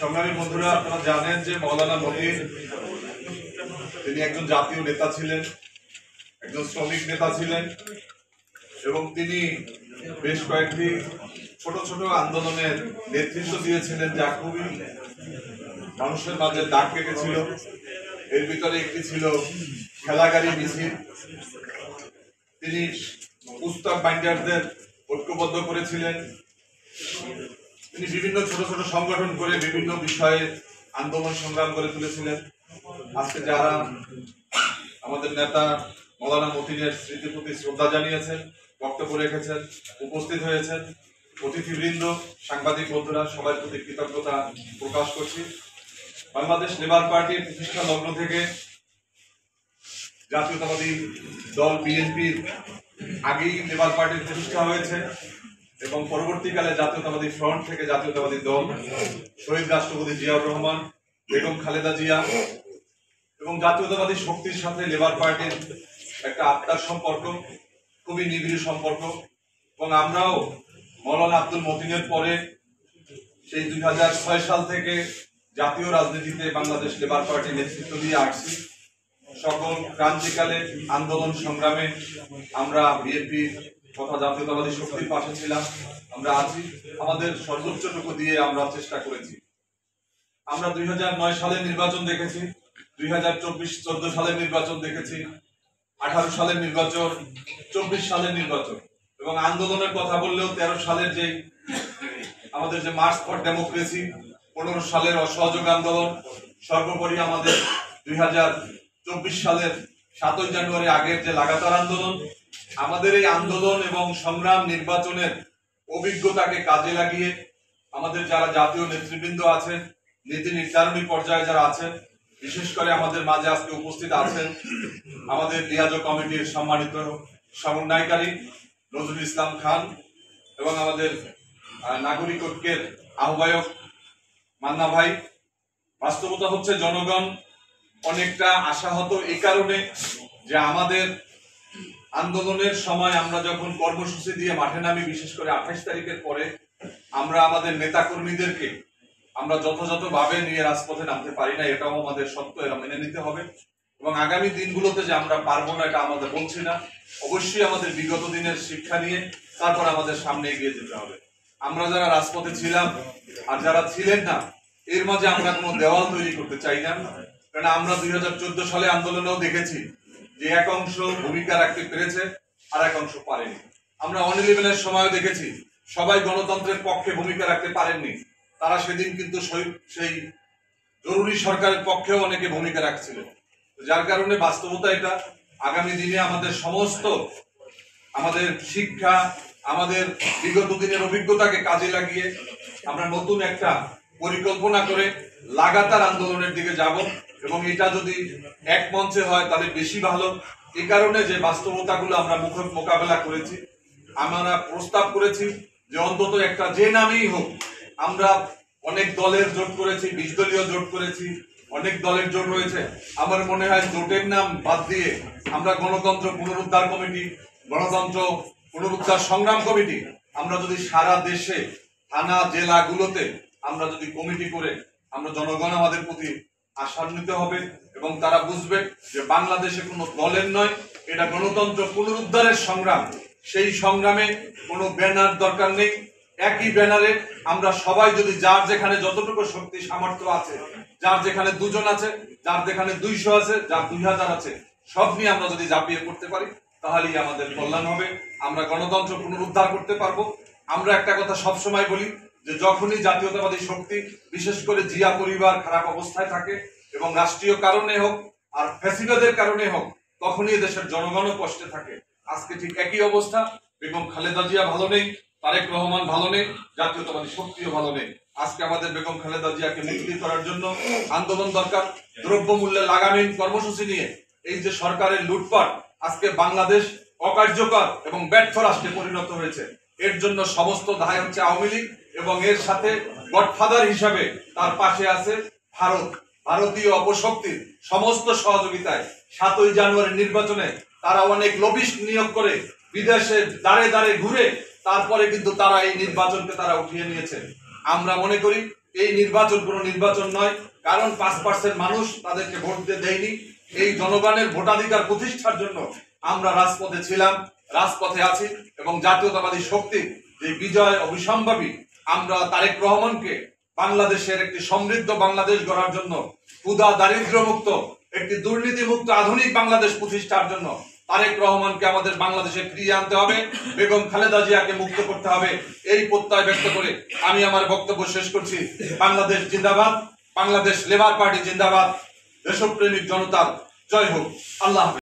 সংগ্রামী বন্ধুরা, আপনারা জানেন যে মওলানা মতিন তিনি একজন জাতীয় নেতা ছিলেন, একজন শ্রমিক নেতা ছিলেন এবং তিনি বেশ কয়েকটি ছোট ছোট আন্দোলনের নেতৃত্ব দিয়েছিলেন যা খুবই মানুষের মাঝে দাগ কেটেছিল। এর ভিতরে একটি ছিল খেলাগাড়ি মিছিল। তিনি পুস্তক বাইন্ডারদের ঐক্যবদ্ধ করেছিলেন। তিনি বিভিন্ন ছোট ছোট সংগঠন করে বিভিন্ন বিষয়ে আন্দোলন সংগ্রাম করে তুলেছিলেন। আজকে যারা আমাদের নেতা মওলানা মতিনের স্মৃতির প্রতি শ্রদ্ধা জানিয়েছেন, বক্তব্য রেখেছেন, উপস্থিত হয়েছেন, অতিথিবৃন্দ, সাংবাদিক বন্ধুরা, সবার প্রতি কৃতজ্ঞতা প্রকাশ করছি। বাংলাদেশ লেবার পার্টির প্রতিষ্ঠা লগ্ন থেকে জাতীয়তাবাদী দল বিএনপির আগেই লেবার পার্টির প্রতিষ্ঠা হয়েছে এবং পরবর্তীকালে জাতীয়তাবাদী ফ্রন্ট থেকে জাতীয়তাবাদী দল, শহীদ রাষ্ট্রপতি জিয়াউর রহমান, বেগম খালেদা জিয়া এবং জাতীয়তাবাদী শক্তির সাথে লেবার পার্টির একটা আত্মার সম্পর্ক, খুবই নিবিড় সম্পর্ক। এবং আমরাও মওলানা আব্দুল মতিনের পরে সেই 2006 সাল থেকে জাতীয় রাজনীতিতে বাংলাদেশ লেবার পার্টি নেতৃত্ব দিয়ে আসছি। সকল ক্রান্তিকালে আন্দোলন সংগ্রামে আমরা বিএনপির তথা জাতীয়তাবাদী শক্তির পাশে ছিলাম, আমরা আছি, আমাদের সর্বোচ্চটুকু দিয়ে আমরা চেষ্টা করেছি। আমরা 2009 সালের নির্বাচন দেখেছি, 2014 সালের নির্বাচন দেখেছি, 18 সালের নির্বাচন, 24 সালের নির্বাচন এবং আন্দোলনের কথা বললেও 13 সালের যে আমাদের যে মার্চ ফর ডেমোক্রেসি, 15 সালের অসহযোগ আন্দোলন, সর্বোপরি আমাদের 2024 সালের 7ই জানুয়ারি আগের যে লাগাতার আন্দোলন, আমাদের এই আন্দোলন এবং সংগ্রাম নির্বাচনের অভিজ্ঞতাকে কাজে লাগিয়ে আমাদের যারা জাতীয় নেতৃবৃন্দ আছেন, নীতি নির্ধারণী পর্যায়ে যারা আছেন, বিশেষ করে আমাদের মাঝে আজকে উপস্থিত আছেন আমাদের লিয়াজো কমিটির সম্মানিত সমন্বয়কারী নজরুল ইসলাম খান এবং আমাদের নাগরিক ঐক্যের আহ্বায়ক মান্না ভাই। বাস্তবতা হচ্ছে জনগণ অনেকটা আশাহত এই কারণে যে আমাদের আন্দোলনের সময় আমরা যখন কর্মসূচি দিয়ে মাঠে নামি, বিশেষ করে 28 তারিখের পরে আমরা আমাদের নেতা কর্মীদেরকে আমরা যথাযথভাবে নিয়ে রাজপথে নামতে পারি না, এটাও আমাদের সত্য, এরা মেনে নিতে হবে। এবং আগামী দিনগুলোতে যে আমরা পারবো না এটা আমাদের বলছি না, অবশ্যই আমাদের বিগত দিনের শিক্ষা নিয়ে তারপর আমাদের সামনে এগিয়ে যেতে হবে। আমরা যারা রাজপথে ছিলাম আর যারা ছিলেন না, এর মাঝে আমরা কোনো দেওয়াল তৈরি করতে চাই না, কারণ আমরা 2014 সালে আন্দোলনেও দেখেছি যে এক অংশ ভূমিকা রাখতে পেরেছে আর এক অংশ পারেনি। আমরা 111-এর সময়ও দেখেছি সবাই গণতন্ত্রের পক্ষে ভূমিকা রাখতে পারেননি, তারা সেদিন কিন্তু সেই জরুরি সরকারের পক্ষেও অনেকে ভূমিকা রাখছিল। যার কারণে বাস্তবতা এটা, আগামী দিনে আমাদের সমস্ত আমাদের শিক্ষা, আমাদের বিগত দিনের অভিজ্ঞতাকে কাজে লাগিয়ে আমরা নতুন একটা পরিকল্পনা করে লাগাতার আন্দোলনের দিকে যাব এবং এটা যদি এক মঞ্চে হয় তাহলে বেশি ভালো। এই কারণে যে বাস্তবতাগুলো আমরা মোকাবেলা করেছি, আমরা প্রস্তাব করেছি যে অন্তত একটা যে নামেই হোক, আমরা অনেক দলের জোট করেছি, 20 দলীয় জোট করেছি, অনেক দলের জোট হয়েছে। আমার মনে হয় জোটের নাম বাদ দিয়ে আমরা গণতন্ত্র পুনরুদ্ধার কমিটি, গণতন্ত্র পুনরুদ্ধার সংগ্রাম কমিটি, আমরা যদি সারা দেশে থানা জেলাগুলোতে আমরা যদি কমিটি করে আমরা জনগণ আমাদের প্রতি আশান্বিত হবে এবং তারা বুঝবে যে বাংলাদেশে কোনো দলের নয়, এটা গণতন্ত্র পুনরুদ্ধারের সংগ্রাম। সেই সংগ্রামে কোনো ব্যানার দরকার নেই, একই ব্যানারে আমরা সবাই যদি যার যেখানে যতটুকু শক্তি সামর্থ্য আছে, যার যেখানে 2 জন আছে, যার যেখানে 200 আছে, যার 2000 আছে, সব নিয়ে আমরা যদি ঝাঁপিয়ে পড়তে পারি তাহলেই আমাদের কল্যাণ হবে, আমরা গণতন্ত্র পুনরুদ্ধার করতে পারবো। আমরা একটা কথা সবসময় বলি যে যখনই জাতীয়তাবাদী শক্তি, বিশেষ করে জিয়া পরিবার খারাপ অবস্থায় থাকে এবং রাষ্ট্রীয় কারণে হোক আর ফ্যাসিবাদের কারণে হোক, তখনই দেশের জনগণও কষ্টে থাকে। আজকে ঠিক একই অবস্থা, বেগম খালেদা জিয়া ভালো নেই, তারেক রহমান ভালো নেই, জাতীয়তাবাদী শক্তিও ভালো নেই। আজকে আমাদের বেগম খালেদা জিয়াকে মুক্তি করার জন্য আন্দোলন দরকার। দ্রব্যমূল্যের লাগামহীন কর্মসূচি নিয়ে এই যে সরকারের লুটপাট, আজকে বাংলাদেশ অকার্যকর এবং ব্যর্থ রাষ্ট্রে পরিণত হয়েছে, এর জন্য সমস্ত দায় হচ্ছে আওয়ামী লীগ এবং এর সাথে গডফাদার হিসাবে তার পাশে আছে ভারত। ভারতীয় অপশক্তির সমস্ত সহযোগিতায় 7ই জানুয়ারি নির্বাচনে তারা অনেক লবিস্ট নিয়োগ করে বিদেশে দাঁড়ে দাঁড়ে ঘুরে তারপরে কিন্তু তারা এই নির্বাচনকে তারা উঠিয়ে নিয়েছে। আমরা মনে করি এই নির্বাচন কোনো নির্বাচন নয়, কারণ 5% মানুষ তাদেরকে ভোট দিয়ে দেয়নি। এই জনগণের ভোটাধিকার প্রতিষ্ঠার জন্য আমরা রাজপথে ছিলাম, রাজপথে আছি, এবং জাতীয়তাবাদী শক্তি যে বিজয় অবিসম্ভাবী। আমরা তারেক রহমানকে বাংলাদেশের একটি সমৃদ্ধ বাংলাদেশ গড়ার জন্য, ক্ষুধা দারিদ্র মুক্ত একটি দুর্নীতিমুক্ত আধুনিক বাংলাদেশ প্রতিষ্ঠার জন্য তারেক রহমানকে আমাদের বাংলাদেশে ফিরিয়ে আনতে হবে, বেগম খালেদা জিয়াকে মুক্ত করতে হবে। এই প্রত্যয় ব্যক্ত করে আমি আমার বক্তব্য শেষ করছি। বাংলাদেশ জিন্দাবাদ, বাংলাদেশ লেবার পার্টি জিন্দাবাদ, দেশপ্রেমিক জনতার জয় হোক। আল্লাহ হাফেজ।